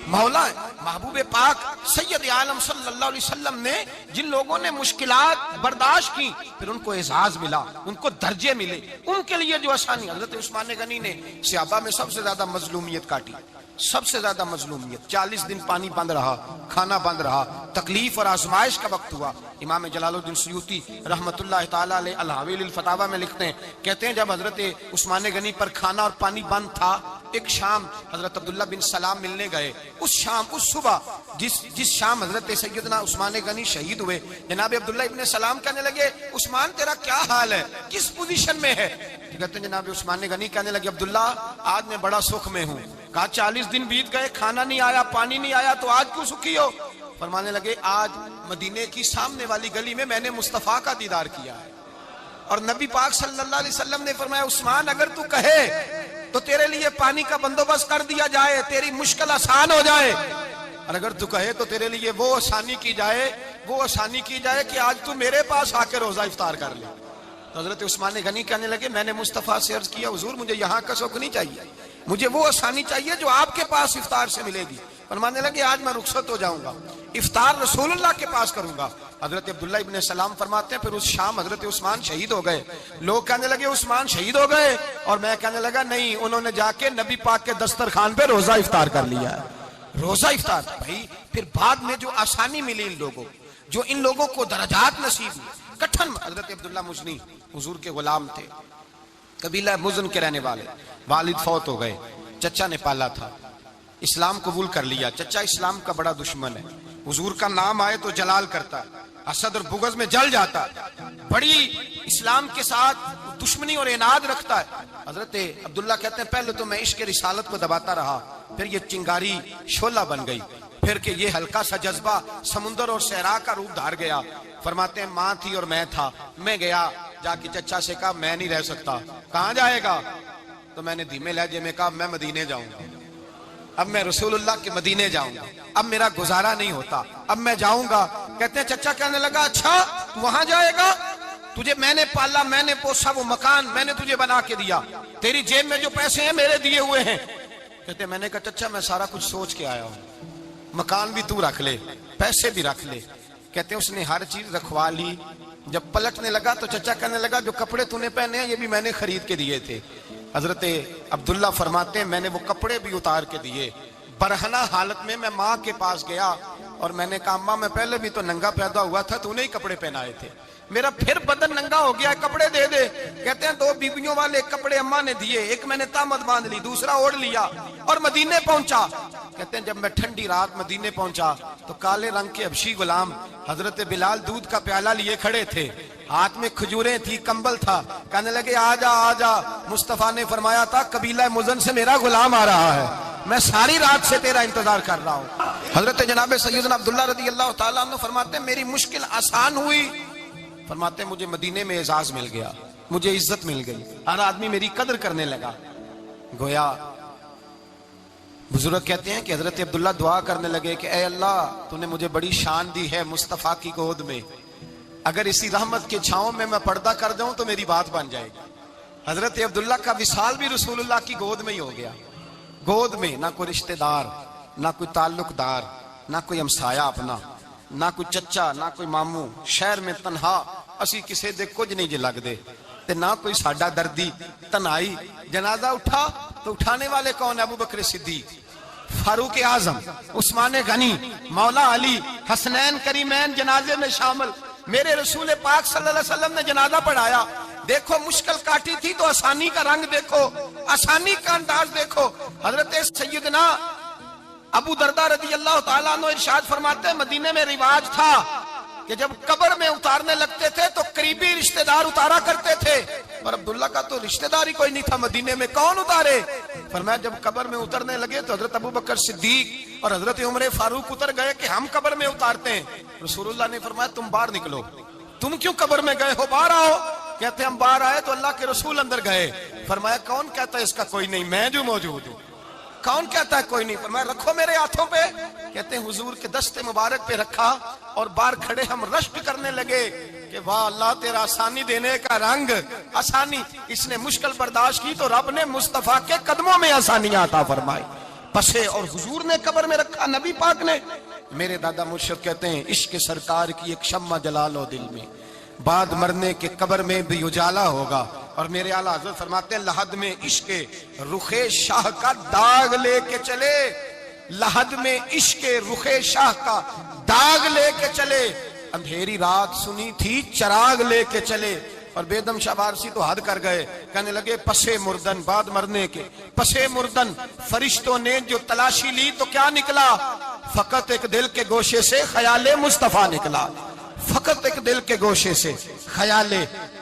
مولا ہے. محبوب پاک سید عالم صلی اللہ علیہ وسلم نے جن لوگوں نے مشکلات برداشت کی پھر ان کو اعزاز ملا, ان کو درجے ملے, ان کے لیے جو آسانی. حضرت عثمان غنی نے صحابہ میں سب سے زیادہ مظلومیت کاٹی, سب سے زیادہ مظلومیت. 40 دن پانی بند رہا, کھانا بند رہا, تکلیف اور آزمائش کا وقت ہوا. امام جلال الدین سیوطی رحمت اللہ تعالیٰ علیہ الحاوی للفتاوی میں لکھتے ہیں, کہتے ہیں جب حضرت عثمان غنی پر کھانا اور پانی بند تھا, ایک شام حضرت عبداللہ بن سلام ملنے گئے. اس شام, اس صبح جس شام حضرت سیدنا عثمان غنی شہید ہوئے, جناب عبداللہ ابن سلام کہنے لگے عثمان تیرا کیا حال ہے, کس پوزیشن میں ہے؟ کہتے ہیں جناب عثمان غنی کہنے لگے عبداللہ آج میں بڑا سکھ میں ہوں. کہا 40 دن بیت گئے, کھانا نہیں آیا, پانی نہیں آیا, تو آج کیوں سکھی ہو؟ فرمانے لگے آج مدینے کی سامنے والی گلی میں نے مصطفیٰ کا دیدار کیا ہے, اور نبی پاک صلی اللہ علیہ وسلم نے فرمایا عثمان اگر تو کہے تو تیرے لیے پانی کا بندوبست کر دیا جائے, تیری مشکل آسان ہو جائے, اور اگر تو کہے تو تیرے لیے وہ آسانی کی جائے کہ آج تو میرے پاس آ کے روزہ افطار کر لے. تو حضرت عثمان غنی کہنے لگے میں نے مصطفیٰ سے عرض کیا حضور مجھے یہاں کا سکھ نہیں چاہیے، مجھے وہ آسانی چاہیے جو آپ کے پاس افطار سے ملے گی۔ فرمانے لگے آج میں رخصت ہو جاؤں گا، افطار رسول اللہ کے پاس کروں گا۔ حضرت عبداللہ ابن سلام فرماتے ہیں پھر اس شام حضرت عثمان شہید ہو گئے۔ لوگ کہنے لگے عثمان شہید ہو گئے، اور میں کہنے لگا نہیں، انہوں نے جا کے نبی پاک کے دسترخوان پہ روزہ افطار کر لیا ہے۔ روزہ افطار بھائی، پھر بعد میں جو آسانی ملی ان لوگوں، جو ان لوگوں کو درجات نصیب ہوئے، کٹھن۔ حضرت عبداللہ مزنی حضور کے غلام تھے، قبیلہ مزن کے رہنے والے، والد فوت ہو گئے، چچا نے پالا تھا، اسلام قبول کر لیا۔ چچا اسلام کا بڑا دشمن ہے، حضور کا نام آئے تو جلال کرتا ہے، حسد اور بغض میں جل جاتا ہے، بڑی اسلام کے ساتھ دشمنی اور عناد رکھتا ہے۔ حضرت عبداللہ کہتے ہیں پہلے تو میں عشق رسالت کو دباتا رہا، پھر یہ چنگاری شعلہ بن گئی، پھر کہ یہ ہلکا سا جذبہ سمندر اور صحرا کا روپ دھار گیا۔ فرماتے ہیں ماں تھی اور میں تھا، میں گیا جا کے چچا سے کہا میں نہیں رہ سکتا۔ کہاں جائے گا؟ تو میں نے دھیمے لہجے میں کہا میں مدینے جاؤں گا، اب میں رسول اللہ کے مدینے جاؤں گا، اب میرا گزارا نہیں ہوتا، اب میں جاؤں گا۔ کہتے ہیں چچا کہنے لگا اچھا تو وہاں جائے گا، تجھے میں نے پالا، میں نے پوسا، وہ مکان میں نے تجھے بنا کے دیا، تیری جیب میں جو پیسے ہیں میرے دیے ہوئے ہیں۔ کہتے ہیں میں نے کہا چچا میں سارا کچھ سوچ کے آیا ہوں، مکان بھی تو رکھ لے، پیسے بھی رکھ لے۔ کہتے ہیں اس نے ہر چیز رکھوا لی۔ جب پلٹنے لگا تو چچا کہنے لگا جو کپڑے تو نے پہنے ہیں یہ بھی میں نے خرید کے دیے تھے۔ حضرت عبداللہ فرماتے ہیں میں نے وہ کپڑے بھی اتار کے دیے، برہنہ حالت میں ماں کے پاس گیا اور میں نے کہا اماں میں پہلے بھی تو ننگا پیدا ہوا تھا، تو نے ہی کپڑے پہنائے تھے، میرا پھر بدن ننگا ہو گیا، کپڑے دے دے۔ کہتے ہیں 2 بیویوں والے کپڑے اماں نے دیے، ایک میں نے تامت باندھ لی، دوسرا اوڑھ لیا اور مدینے پہنچا۔ کہتے ہیں جب میں ٹھنڈی رات مدینے پہنچا تو کالے رنگ کے حبشی غلام حضرت بلال دودھ کا پیالہ لیے کھڑے تھے، ہاتھ میں کھجوریں تھی، کمبل تھا، کہنے لگے آجا آجا، مصطفیٰ نے فرمایا تھا قبیلہ مزن سے میرا غلام آ رہا ہے، میں ساری رات سے تیرا انتظار کر رہا ہوں۔ حضرت جناب سیدنا عبداللہ رضی اللہ تعالیٰ عنہ فرماتے ہیں میری مشکل آسان ہوئی، فرماتے ہیں مجھے مدینے میں اعزاز مل گیا، مجھے عزت مل گئی، ہر آدمی میری قدر کرنے لگا۔ گویا بزرگ کہتے ہیں کہ حضرت عبداللہ دعا کرنے لگے کہ اے اللہ تو نے مجھے بڑی شان دی ہے مصطفیٰ کی گود میں، اگر اسی رحمت کے چھاؤں میں پردہ کر جاؤں تو میری بات بن جائے گی۔ حضرت عبداللہ کا وصال بھی رسول اللہ کی گود میں ہی ہو گیا، گود میں، نہ کوئی رشتہ دار، نہ کوئی تعلق دار، نہ کوئی ہمسایہ اپنا، نہ کوئی چچا، نہ کوئی ماموں، شہر میں تنہا، اسی کسے دے کچھ نہیں جے لگ دے، تے نہ کوئی ساڈا دردی، تنہائی۔ جنازہ اٹھا تو اٹھانے والے کون؟ ابو بکر صدیق، فاروق اعظم، عثمان غنی، مولا علی، حسنین کریمین جنازے میں شامل۔ میرے رسول پاک صلی اللہ علیہ وسلم نے جنازہ پڑھایا، دیکھو مشکل کاٹی تھی تو آسانی کا رنگ دیکھو، آسانی کا انداز دیکھو۔ حضرت سیدنا ابو دردہ رضی اللہ تعالیٰ عنہ ارشاد فرماتے ہیں مدینے میں رواج تھا کہ جب قبر میں اتارنے لگتے تھے تو قریبی رشتہ دار اتارا کرتے تھے، اور عبداللہ کا تو رشتہ دار ہی کوئی نہیں تھا مدینے میں، کون اتارے؟ فرمایا جب قبر میں اترنے لگے تو حضرت ابو بکر صدیق اور حضرت عمر فاروق اتر گئے کہ ہم قبر میں اتارتے ہیں۔ رسول اللہ نے فرمایا تم باہر نکلو، تم کیوں قبر میں گئے ہو، باہر آؤ۔ کہتے ہیں ہم باہر آئے تو اللہ کے رسول اندر گئے، فرمایا کون کہتا ہے اس کا کوئی نہیں، میں جو موجود ہوں، کون کہتا ہے کوئی نہیں؟ فرمایا رکھو میرے ہاتھوں پہ۔ کہتے ہیں حضور کے دستے مبارک پہ رکھا اور باہر کھڑے ہم رشک کرنے لگے کہ واہ اللہ تیرا آسانی دینے کا رنگ، آسانی اس نے مشکل برداشت کی تو رب نے مصطفیٰ کے قدموں میں آسانیاں عطا فرمائی، پسے اور حضور نے قبر میں رکھا، نبی پاک نے۔ میرے دادا مرشد کہتے ہیں عشق سرکار کی ایک شمع جلا لو دل میں، بعد مرنے کے قبر میں بھی اجالا ہوگا۔ اور میرے اعلیٰ حضرت فرماتے ہیں لحد میں عشق رخ شاہ کا داغ لے کے چلے، لحد میں عشق رخ شاہ کا داغ لے کے چلے، اندھیری رات سنی تھی چراغ لے کے چلے۔ اور بیدم شاہ وارسی تو حد کر گئے، کہنے لگے پسے مردن، بعد مرنے کے پسے مردن فرشتوں نے جو تلاشی لی تو کیا نکلا؟ فقط ایک دل کے گوشے سے خیال مصطفیٰ نکلا، فقط ایک دل کے گوشے سے خیال،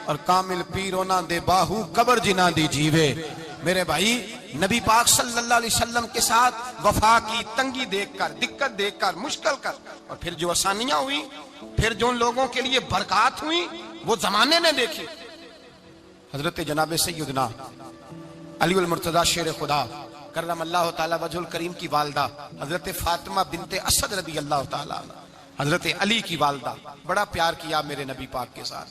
اور کامل پیرو نہ دے باہو قبر جنا دی جیوے۔ میرے بھائی نبی پاک صلی اللہ علیہ وسلم کے ساتھ وفا کی تنگی دیکھ کر، دقت دیکھ کر، مشکل کر، اور پھر جو آسانیاں ہوئی، پھر جو ان لوگوں کے لیے برکات ہوئی وہ زمانے نے دیکھی۔ حضرت جناب سیدنا علی المرتضی شیر خدا کرم اللہ تعالی وجہ الکریم کی والدہ حضرت فاطمہ بنت اسد رضی اللہ تعالی عنہ، حضرت علی کی والدہ، بڑا پیار کیا میرے نبی پاک کے ساتھ۔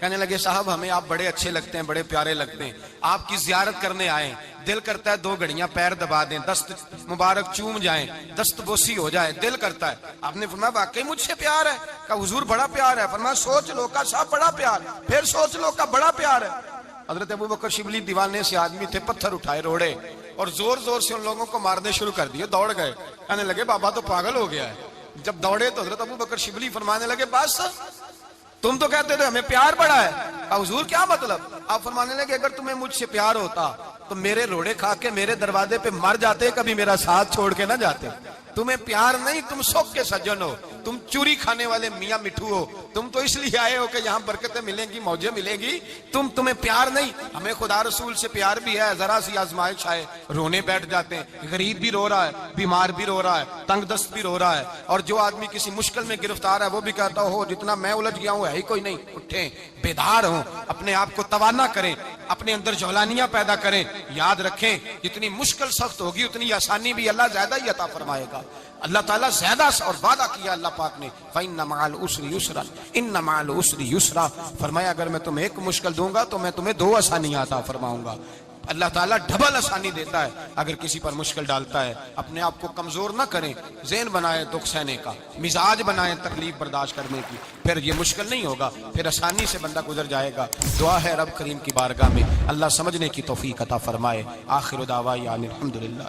کہنے لگے صاحب ہمیں آپ بڑے اچھے لگتے ہیں، بڑے پیارے لگتے ہیں، آپ کی زیارت کرنے آئے، دل کرتا ہے 2 گھڑیاں پیر دبا دیں، دست مبارک چوم جائیں، دست بوسی ہو جائے، دل کرتا ہے۔ آپ نے فرمایا واقعی مجھ سے پیار ہے؟ کہا حضور بڑا پیار ہے۔ فرمایا سوچ لو، کا صاحب بڑا پیار، پھر سوچ لو، کا بڑا پیار ہے۔ حضرت ابو بکر شبلی دیوانے سے آدمی تھے، پتھر اٹھائے روڑے اور زور زور سے ان لوگوں کو مارنے شروع کر دیے، دوڑ گئے، کہنے لگے بابا تو پاگل ہو گیا ہے۔ جب دوڑے تو حضرت ابو بکر شبلی فرمانے لگے بس تم تو کہتے تھے ہمیں پیار بڑا ہے، حضور کیا مطلب؟ آپ فرمانے لگے اگر تمہیں مجھ سے پیار ہوتا تو میرے روڑے کھا کے میرے دروازے پہ مر جاتے، کبھی میرا ساتھ چھوڑ کے نہ جاتے۔ تمہیں پیار نہیں، تم سوک کے سجن ہو، تم چوری کھانے والے میاں مٹھو ہو، تم تو اس لیے آئے ہو کہ یہاں برکتیں ملیں گی، موجیں ملیں گی، تمہیں پیار نہیں۔ ہمیں خدا رسول سے پیار بھی ہے، ذرا سی آزمائش آئے رونے بیٹھ جاتے ہیں، غریب بھی رو رہا ہے، بیمار بھی رو رہا ہے، تنگ دست بھی رو رہا ہے، اور جو آدمی کسی مشکل میں گرفتار ہے وہ بھی کہتا ہو جتنا میں الجھ گیا ہوں ہے ہی کوئی نہیں۔ اٹھیں، بیدار ہوں، اپنے آپ کو توانا کریں، اپنے اندر جولانیاں پیدا کریں، یاد رکھیں جتنی مشکل سخت ہوگی اتنی آسانی بھی اللہ زیادہ ہی عطا فرمائے گا۔ اللہ تعالیٰ زیادہ اور وعدہ کیا اللہ پاک نے، فَإِنَّ مَعَ الْعُسْرِ يُسْرًا إِنَّ مَعَ الْعُسْرِ يُسْرًا، فرمایا اگر میں تمہیں ایک مشکل دوں گا تو میں تمہیں 2 آسانیاں عطا فرماؤں گا۔ اللہ تعالیٰ ڈبل آسانی دیتا ہے اگر کسی پر مشکل ڈالتا ہے۔ اپنے آپ کو کمزور نہ کریں، ذہن بنائیں دکھ سہنے کا، مزاج بنائیں تکلیف برداشت کرنے کی، پھر یہ مشکل نہیں ہوگا، پھر آسانی سے بندہ گزر جائے گا۔ دعا ہے رب کریم کی بارگاہ میں اللہ سمجھنے کی توفیق عطا فرمائے۔ آخر دعوانا الحمدللہ۔